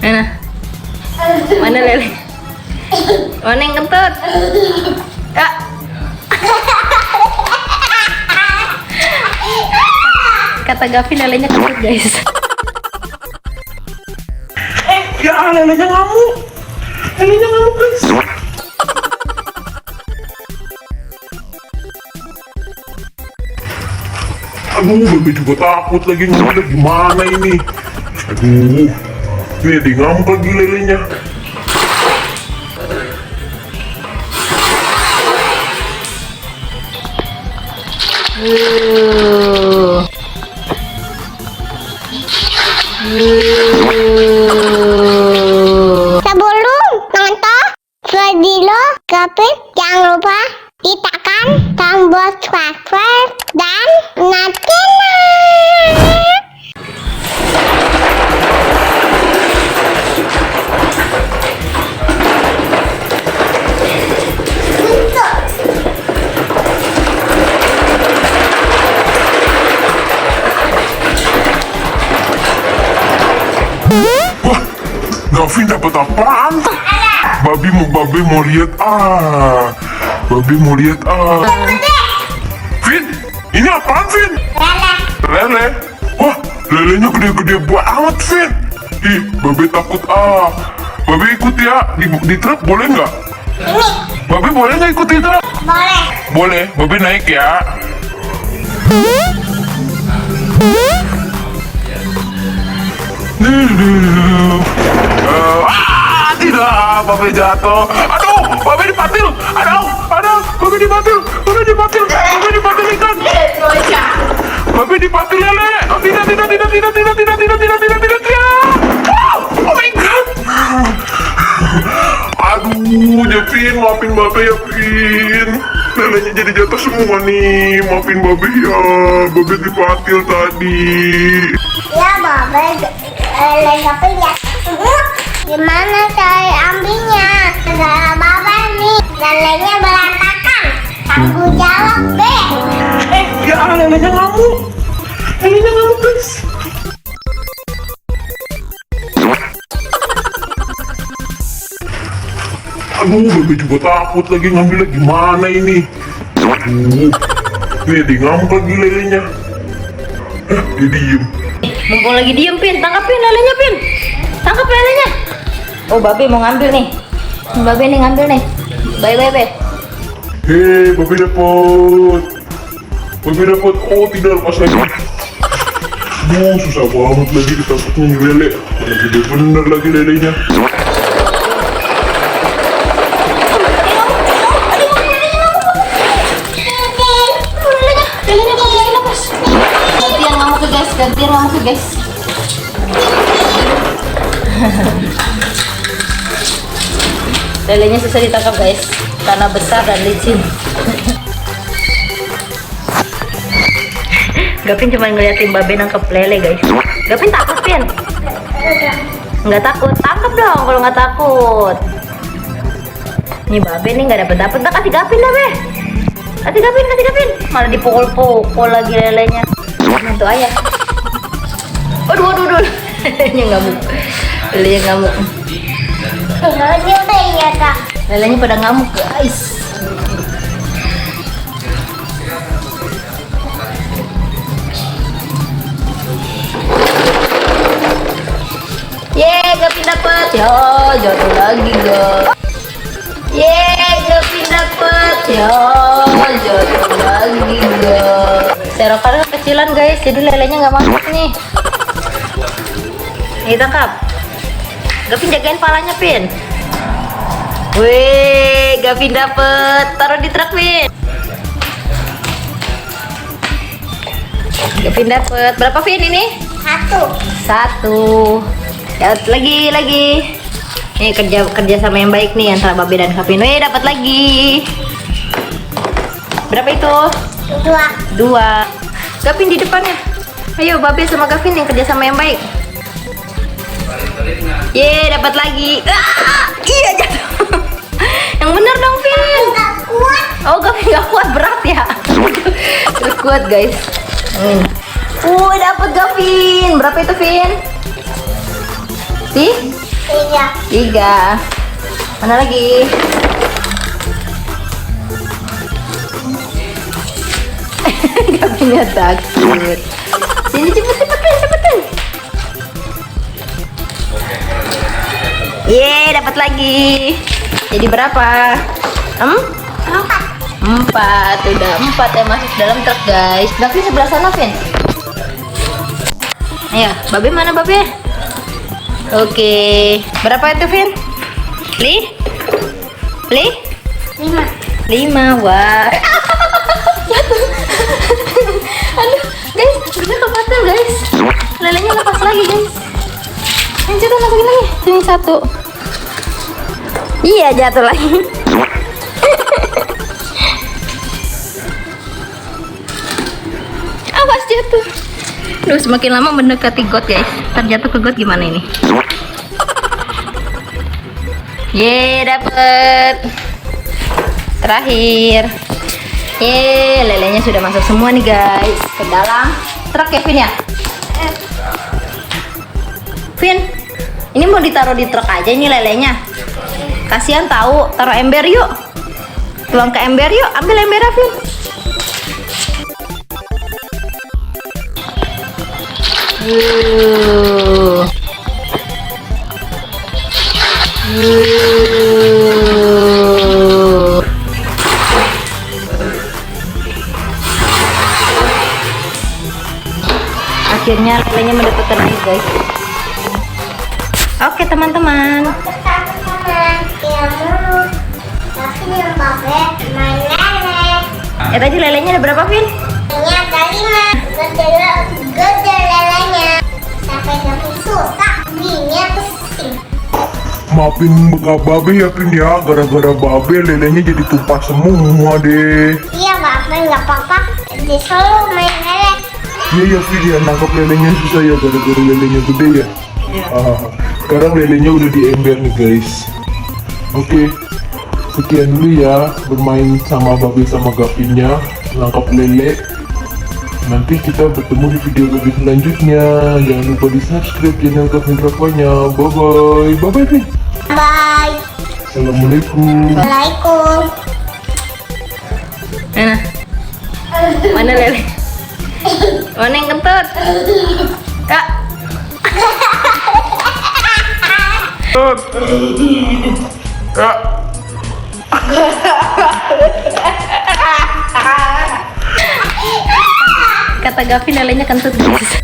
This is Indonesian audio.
Mana? Mana lele? Mana yang kentut? Ya. Kata Gavin lelenya kentut guys. Ya lelenya ngamuk. Lelenya ngamuk guys. Aduh, Babe juga takut lagi ngambil gimana ini. Aduh, nih dia ngamuk lagi lelenya. Sebelum nonton video Gavin, jangan lupa tekan tombol subscribe dan nyalakan. Wah, Gavin dapat apaan? Babe mau lihat Babe mau lihat Vin, ini apaan Vin? Lele. Wah, lelenya gede-gede banget Vin. Ih, Babe takut Babe ikut ya di truk boleh nggak? Babe boleh nggak ikut di truk? Boleh. Boleh, Babe naik ya. Tidak, Babe jatuh. Aduh, Babe dipatil. Aduh, Babe dipatil. Babe dipatil ikan. Babe dipatil lele. Oh, tidak. Oh my god. Aduh, Vin, maafin Babe ya, Vin. Lelenya jadi jatuh semua nih. Maafin Babe ya. Babe dipatil tadi. Ya, Babe, Gavin ya. Gimana cara ambilnya? Segala Babe nih, lelenya berantakan. Tanggung jawab deh. Ya, lelenya ngamuk. Lelenya ngamuk guys. Aduh, Babe juga takut lagi ngambilnya gimana ini. Aduh, nih dia ngamuk lagi lelenya. Dia diem. Mumpung lagi diem Pin, tangkap Pin lelenya Pin. Tangkap lelenya. Oh, Babe mau ngambil nih. Babe nih ngambil nih. Bye. Hei, Babe dapet. Oh, tidak lepas lagi. Susah banget lagi ditangkapnya nih lele. Mana gede bener lagi lelenya. Gantian ngamuk ke guys. Lelenya susah ditangkap guys, karena besar dan licin. Gavin cuma ngeliatin Babe nangkep lele guys. Gavin takut Pin? Nggak takut, tangkap dong kalau nggak takut. Nih Babe nih nggak dapet. Nggak kasih Gavin dah Be. Kasih Gavin. Malah dipukul-pukul lagi lelenya. Mantu ayah. Aduh. Lelenya ngamuk. Lelenya udah iya, Kak. Lelenya pada ngamuk guys. Yeay, Gavin dapet. Ya, jatuh lagi guys. Yeay, Gavin dapet. Ya, jatuh lagi guys. Serokannya kecilan guys, jadi lelenya nggak masuk nih. Nih tangkap. Gavin jagain palanya Pin. Wih, Gavin dapet. Taruh di truk Pin. Gavin dapet. Berapa Pin ini? Satu. Ya, lagi. Nih kerja sama yang baik nih antara Babe dan Gavin. Wih, dapat lagi. Berapa itu? Dua. Gavin di depannya. Ayo Babe sama Gavin yang kerja sama yang baik. Ye, dapat lagi. Iya jatuh. Yang bener dong, Vin. Oh, Gavin nggak kuat, berat ya. Terus kuat guys. Dapat Gavin. Berapa itu Vin? Sih? Tiga. 3. Mana lagi? Gabinya takut. Sini cepetin. Yeay, dapat lagi. Jadi berapa? 4. Udah 4 yang masuk dalam truk, guys. Gavin sebelah sana, Vin. Ayo, Babe mana Babe? Oke. Berapa itu, Vin? Li? 5. Wah. Jatuh. Aduh, guys, udah kepatah, guys. Lelenya lepas lagi, guys. Yang jatuh masukin lagi. Ini 1. Iya, jatuh lagi. Awas jatuh. Duh, semakin lama mendekati got, guys. Ntar jatuh ke got gimana ini? Yeay, dapet. Terakhir. Yeay, lelenya sudah masuk semua nih, guys. Ke dalam truk ya, Vin ya? Vin, ini mau ditaruh di truk aja ini lelenya. Kasihan tahu, taruh ember yuk. Tuang ke ember yuk, ambil embernya, Vin. Akhirnya lelenya mendapatkan air, guys. Oke, teman-teman. Tadi lelenya ada berapa, Vin? Ini ada 5. Gede lelenya. Sampai Gavin susah. Giginya pusing. Maafin Babe ya Vin ya, gara-gara Babe lelenya jadi tumpah semua deh. Iya, Bapak nggak apa-apa. Disuruh main lele. Iya ya Vin ya, nangkap lelenya susah ya gara-gara lelenya gede ya. Sekarang lelenya udah di ember nih, guys. Oke, sekian dulu ya bermain sama Babe sama Gavinnya nangkap lele. Nanti kita bertemu di video Gavin selanjutnya. Jangan lupa di subscribe channel Gavin Rakwanya. Bye bye. Bye bye Vin. Bye. Assalamualaikum. Assalamualaikum. Mana lele? Mana yang kentut? Kak. Kak. Kata Gavin lelenya kentut, guys.